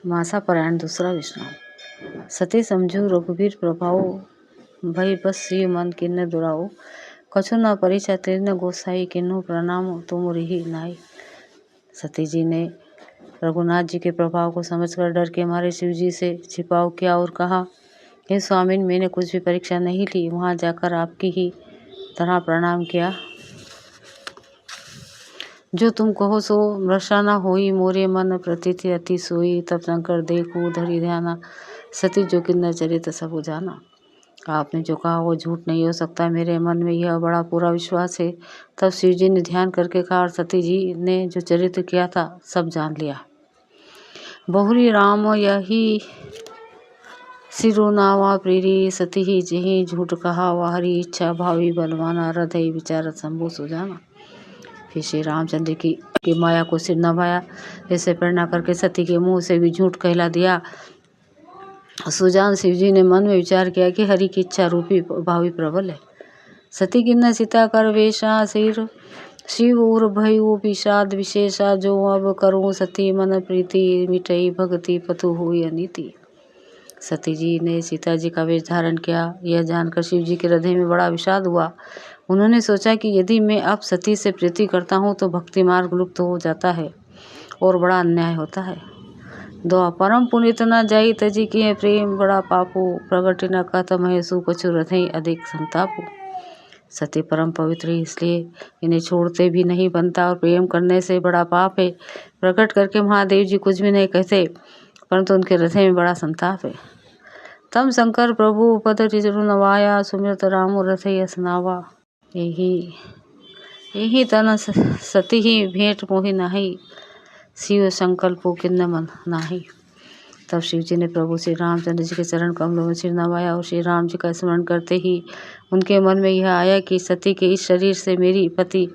मासापरायण दूसरा विश्राम। सती समझू रघुबीर प्रभाव, भई बस सिय मन किन्ने दुराऊ। कछु न परिचय तीर्ण गोसाई, किन्हु प्रणाम तुम रही नाई। सती जी ने रघुनाथ जी के प्रभाव को समझकर डर के मारे शिव जी से छिपाव किया और कहा, हे स्वामिन, मैंने कुछ भी परीक्षा नहीं ली, वहाँ जाकर आपकी ही तरह प्रणाम किया। जो तुम कहो सो मृषा न होई, मोरे मन प्रतीति अति सोई। तब शंकर देखू धरी ध्याना, सती जो किन्नर चरित सब जाना। आपने जो कहा वो झूठ नहीं हो सकता, मेरे मन में यह बड़ा पूरा विश्वास है। तब शिव जी ने ध्यान करके कहा और सती जी ने जो चरित्र किया था सब जान लिया। बहुरी राम यही सिरुनावा प्रीरी, सती ही जही झूठ कहा, वाहरी इच्छा भावी बलवाना, हृदय विचारत शंभु सुजाना। फिर श्री रामचंद्र की माया को सिर नभाया, ऐसे प्रेरणा करके सती के मुंह से भी झूठ कहला दिया। सुजान शिव जी ने मन में विचार किया कि हरि की इच्छा रूपी भावी प्रबल है। सती किन्नर सीता कर वेशा, सिर शिव उर भयु विषाद विशेषा। जो अब करूँ सती मन प्रीति, मिटई भक्ति पतु हुई अनीति। सती जी ने सीता जी का वेश धारण किया। यह जानकर शिव जी के हृदय में बड़ा विषाद हुआ। उन्होंने सोचा कि यदि मैं अब सती से प्रीति करता हूँ तो भक्ति मार्ग लुप्त हो जाता है और बड़ा अन्याय होता है। दो परम पुनित न जाई, तजी किए प्रेम बड़ा पापू। प्रगति न कहत महेशु, कछु हृदय अधिक संतापू। सती परम पवित्र है, इसलिए इन्हें छोड़ते भी नहीं बनता और प्रेम करने से बड़ा पाप है। प्रकट करके महादेव जी कुछ भी नहीं कहते, परंतु उनके हृदय में बड़ा संताप है। तम शंकर प्रभु पद टिजरु नवाया, सुमिरत राम रथै असनावा। यही तन सती ही भेंट मोहि नाही, शिव संकल्पो किन्न मन नाही। तब शिव जी ने प्रभु श्री रामचंद्र जी के चरण कमलों में सिर नवाया और श्री राम जी का स्मरण करते ही उनके मन में यह आया कि सती के इस शरीर से मेरी पत्नी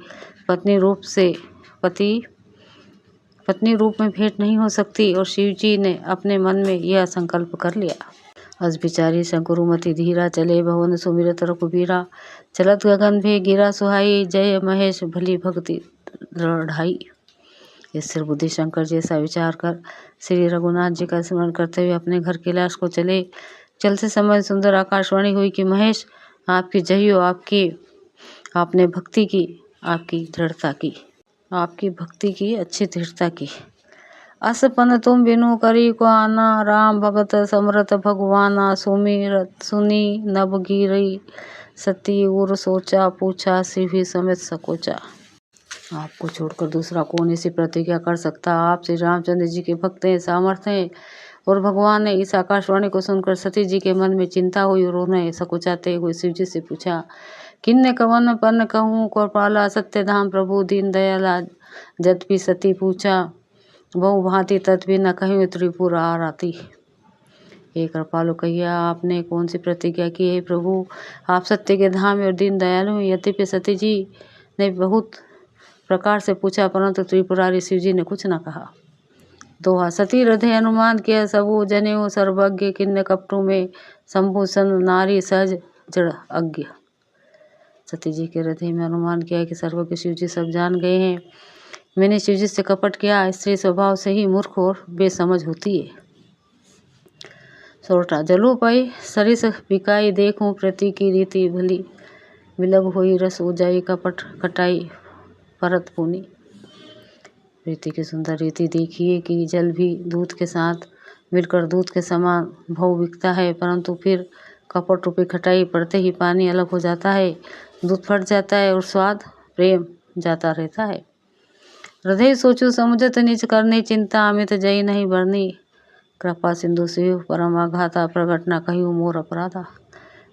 रूप में भेंट नहीं हो सकती। और शिव जी ने अपने मन में यह संकल्प कर लिया। अस बिचारी शंकुरुमति धीरा, चले भवन सुमिरत रघुबीरा। चलत गगन भे गिरा सुहाई, जय महेश भली भक्ति दृढ़ाई। इस सिर बुद्धि शंकर जैसा विचार कर श्री रघुनाथ जी का स्मरण करते हुए अपने घर कैलाश को चले। चलते समय सुंदर आकाशवाणी हुई कि महेश, आपकी जय हो, आपने भक्ति की, आपकी भक्ति की अच्छी दृढ़ता की। असपन तुम बिनु करी को आना, राम भगत समरथ भगवाना। सुनी नभ गिरई सती उर सोचा, पूछा शिव ही समेत सकोचा। आपको छोड़कर दूसरा कौन ऐसी प्रतिज्ञा कर सकता। आप श्री रामचंद्र जी के भक्त हैं, सामर्थ्य हैं। और भगवान ने इस आकाशवाणी को सुनकर सती जी के मन में चिंता हुई और उन्हें सकुचाते हुए शिव जी से पूछा, किन्ने कवन पन कहूँ कृपाला, सत्य धाम प्रभु दीन दयाला। यद्यपि सती पूछा बहु भांति, तत् भी न कहीं त्रिपुर आरती। हे कृपालु, कहिए आपने कौन सी प्रतिज्ञा की है प्रभु। आप सत्य के धाम और दीन दयालु हैं। यद्यपि सती जी ने बहुत प्रकार से पूछा, परंतु त्रिपुरारी शिव जी ने कुछ न कहा। दोहा। सती हृदय अनुमान किया, सबू जनेऊ सर्वज्ञ। किन्ने कपटों में संभूषण, नारी सहज जड़ अज्ञ। सती जी के हृदय में अनुमान किया कि सर्वज्ञ शिव जी सब जान गए हैं। मैंने शिव जी से कपट किया। स्त्री स्वभाव से ही मूर्ख और बेसमझ होती है। सोरठा। जलू पाई सरिस बिकाई, देखूं प्रति की रीति भली। विलग होई रस उजाई, कपट कटाई परत पुनी। प्रीति की सुंदर रीति देखिए कि जल भी दूध के साथ मिलकर दूध के समान भाव बिकता है, परंतु फिर कपट रूपी खटाई पड़ते ही पानी अलग हो जाता है, दूध फट जाता है और स्वाद प्रेम जाता रहता है। हृदय सोचू समुझत निज करनी, चिंता अमित जई नहीं बरनी। कृपा सिंधु शिव परम आघाता, प्रगट न कहियो मोर अपराधा।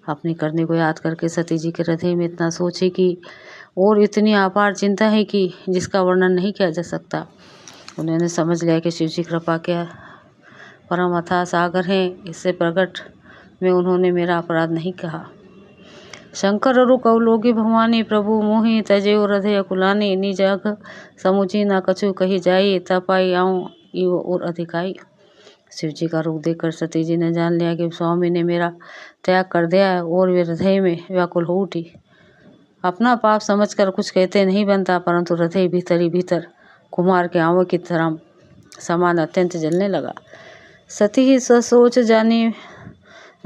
अपनी करने को याद करके सती जी के हृदय में इतना सोचे कि और इतनी अपार चिंता है कि जिसका वर्णन नहीं किया जा सकता। उन्होंने समझ लिया कि शिव जी कृपा के परम अथाह सागर हैं। इससे प्रगट में उन्होंने मेरा अपराध नहीं कहा। शंकर अरु कौलोगी भवानी, प्रभु मोहि तजे हृदय कुलानी। निज अघ समुझी न कछु कही जाई, तपाई आऊँ इव और अधिकाई। शिव जी का रूप देखकर सती जी ने जान लिया कि स्वामी ने मेरा त्याग कर दिया है और वे हृदय में व्याकुल हो उठी। अपना पाप समझकर कुछ कहते नहीं बनता, परंतु हृदय भीतर ही भीतर कुमार के आंवों की तरह समान अत्यंत जलने लगा। सती ही ससोच जानी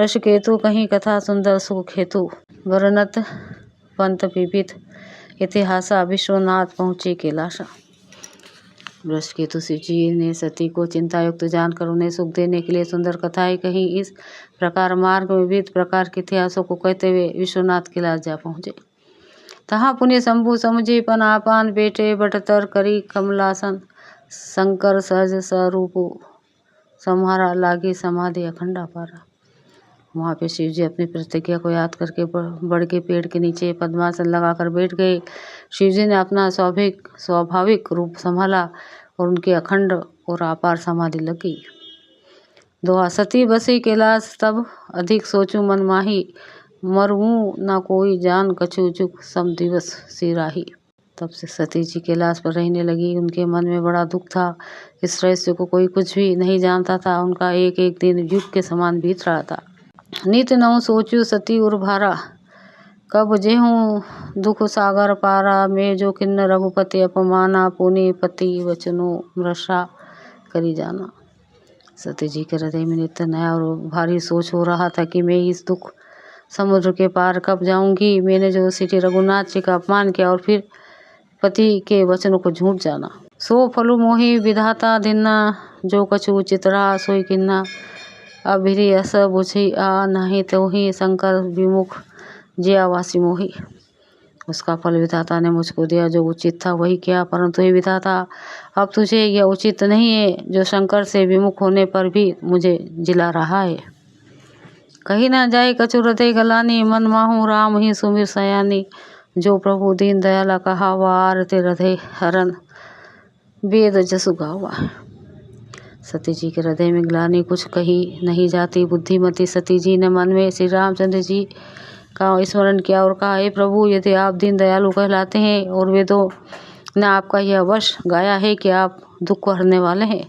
रस केतु, कहीं कथा सुंदर सुख हेतु। वर्णत पंत विविध इतिहासा, विश्वनाथ पहुँचे कैलासा। वृषकेतु शिव जी ने सती को चिंतायुक्त जानकर उन्हें सुख देने के लिए सुंदर कथाएं कही। इस प्रकार मार्ग में विविध प्रकार के इतिहासों को कहते हुए विश्वनाथ कैलाश जा पहुँचे। तहाँ पुण्य शंभु समुझे पन आपान, बेटे बटतर करी कमलासन। शंकर सहज स्वरूप सम्हारा, लागी समाधि अखंडा पारा। वहाँ पे शिव जी अपनी प्रतिज्ञा को याद करके बड़ के पेड़ के नीचे पद्मासन लगाकर बैठ गए। शिव जी ने अपना स्वाभाविक रूप संभाला और उनकी अखंड और अपार समाधि लग गई। दोहा सती बसी कैलाश तब, अधिक सोचू मन माही। मरऊँ न कोई जान कछु जुग, सम दिवस सिराही। तब से सती जी कैलाश पर रहने लगी। उनके मन में बड़ा दुख था। इस रहस्य को कोई कुछ भी नहीं जानता था। उनका एक एक दिन युग के समान बीत रहा था। नित नौ सोचू सती उर भारा, कब जेहूँ दुख सागर पारा। मैं जो किन्न रघुपति अपमाना, पुनि पति वचनो मृषा करी जाना। सती जी के हृदय में नित्य नया और भारी सोच हो रहा था कि मैं इस दुख समुद्र के पार कब जाऊंगी। मैंने जो श्री रघुनाथ जी का अपमान किया और फिर पति के वचनों को झूठ जाना। सो फलु मोहि विधाता दिन्ना, जो कछु उचित रहा सोई किन्ना। अभिरी अस बुझी आ नहीं तो ही, शंकर विमुख जियावासी मोही। उसका फल विधाता ने मुझको दिया, जो उचित था वही किया। परंतु हे विधाता, अब तुझे यह उचित नहीं है जो शंकर से विमुख होने पर भी मुझे जिला रहा है। कहीं ना जाए कछु हृदय गलानी, मन माहू राम ही सुमिर सयानी। जो प्रभु दीन दयाला कहा, वारते हृदय हरन वेद जसु गावा। सती जी के हृदय में ग्लानि कुछ कही नहीं जाती। बुद्धिमती सती जी ने मन में श्री रामचंद्र जी का स्मरण किया और कहा, हे प्रभु, यदि आप दीन दयालु कहलाते हैं और वेदों ने आपका यह वश गाया है कि आप दुख को हरने वाले हैं,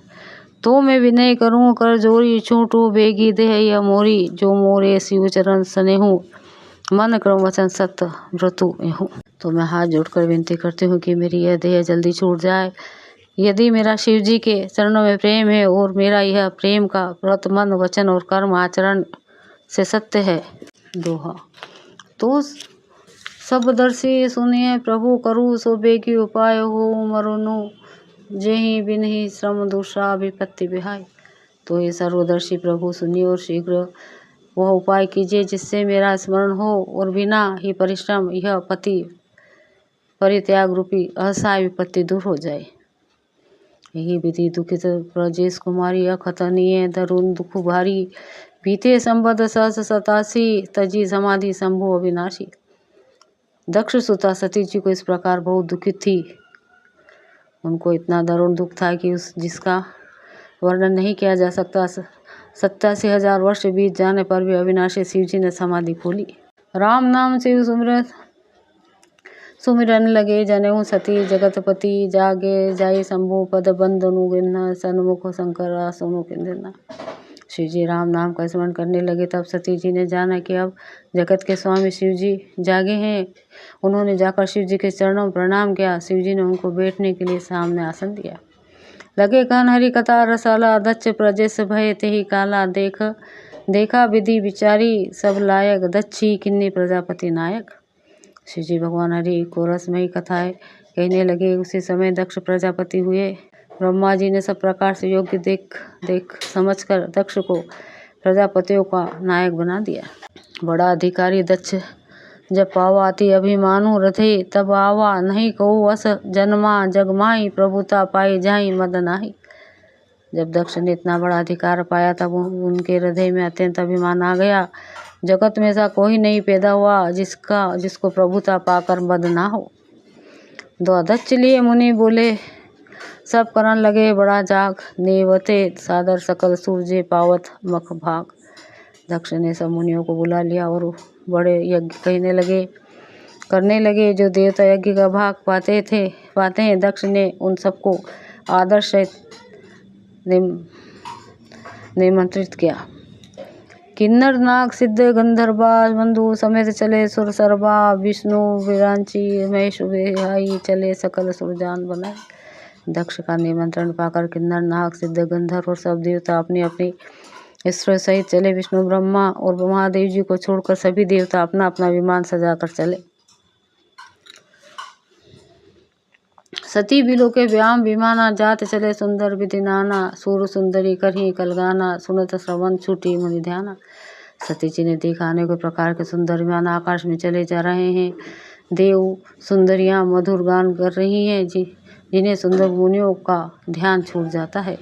तो मैं विनय करूं कर जोरी। छूटू बेगी देह यह मोरी, जो मोरे शिव चरण स्नेहू। मन क्रम वचन सत्य व्रतु एहूँ। तो मैं हाथ जोड़कर विनती करती हूँ कि मेरी यह देह जल्दी छूट जाए। यदि मेरा शिव जी के चरणों में प्रेम है और मेरा यह प्रेम का व्रत मन वचन और कर्म आचरण से सत्य है। दोहा। तो सब दर्शी सुनिए प्रभु करू, सो बेगी उपाय हो मरुनु। जेहि बिनहि श्रम दूसरा विपत्ति बिहाय। तो ये सर्वदर्शी प्रभु सुनिए और शीघ्र वह उपाय कीजिए जिससे मेरा स्मरण हो और बिना ही परिश्रम यह पति परित्याग रूपी असहाय विपत्ति दूर हो जाए। यही विधि दुखित ब्रजेश कुमारी, अखतनीय दरुण दुख भारी। बीते संबद सहस 87, तजी समाधि शंभु अविनाशी। दक्ष सुता सती जी को इस प्रकार बहुत दुखित थी। उनको इतना दारुण दुख था कि जिसका वर्णन नहीं किया जा सकता। 87,000 वर्ष बीत जाने पर भी अविनाशी शिव जी ने समाधि खोली। राम नाम शिव सुमिरन लगे, जनेऊ सती जगतपति। जागे जाई शंभु पद बंदनु गिन्ना, सन्मुख शंकर सोनु किन्ना। शिव जी राम नाम का स्मरण करने लगे। तब सती जी ने जाना कि अब जगत के स्वामी शिव जी जागे हैं। उन्होंने जाकर शिव जी के चरणों में प्रणाम किया। शिव जी ने उनको बैठने के लिए सामने आसन दिया। लगे कहन हरि कथा रसाला, दक्ष प्रजेश भय तेहि काला। देखा विधि विचारी सब लायक, दक्षी किन्नी प्रजापति नायक। शिव जी भगवान हरि को रसमयी कथाएं कहने लगे। उसी समय दक्ष प्रजापति हुए। ब्रह्मा जी ने सब प्रकार से योग्य देख समझकर दक्ष को प्रजापतियों का नायक बना दिया। बड़ा अधिकारी दक्ष जब पावा अति अभिमानु रथे, तब आवा नहीं कहू अस जन्मा। जगमाई प्रभुता पाई जाई मद नाही। जब दक्ष ने इतना बड़ा अधिकार पाया तब उनके हृदय में अत्यंत अभिमान आ गया। जगत में ऐसा कोई नहीं पैदा हुआ जिसको प्रभुता पाकर मद ना हो। दो दक्ष लिए मुनि बोले, सब करन लगे बड़ा जाग। नेवते सादर सकल सूरजे पावत मख भाग। दक्ष ने सब मुनियों को बुला लिया और बड़े यज्ञ करने लगे जो देवता यज्ञ का भाग पाते हैं। दक्ष ने उन सबको आदर सहित निमंत्रित किया। किन्नर नाग सिद्ध गंधर्वा, बंधु समेत चले सुर सरबा। विष्णु विरांची महेश विहाई, चले सकल सुरजान बनाए। दक्ष का निमंत्रण पाकर किन्नर, नाग, सिद्ध, गंधर्व और सब देवता अपनी अपनी ईश्वर सहित चले। विष्णु, ब्रह्मा और महादेव जी को छोड़कर सभी देवता अपना अपना विमान सजाकर चले। सती बिलोके व्याम विमाना, जात चले सुंदर विधि नाना। सूर सुंदरी करही कलगाना, सुनत श्रवण छूटी मुनि ध्याना। सती जी ने देखा अनेकों प्रकार के सुंदर विमान आकाश में चले जा रहे हैं। देव सुंदरियां मधुर गान कर रही हैं जिन्हें सुंदर मुनियों का ध्यान छूट जाता है।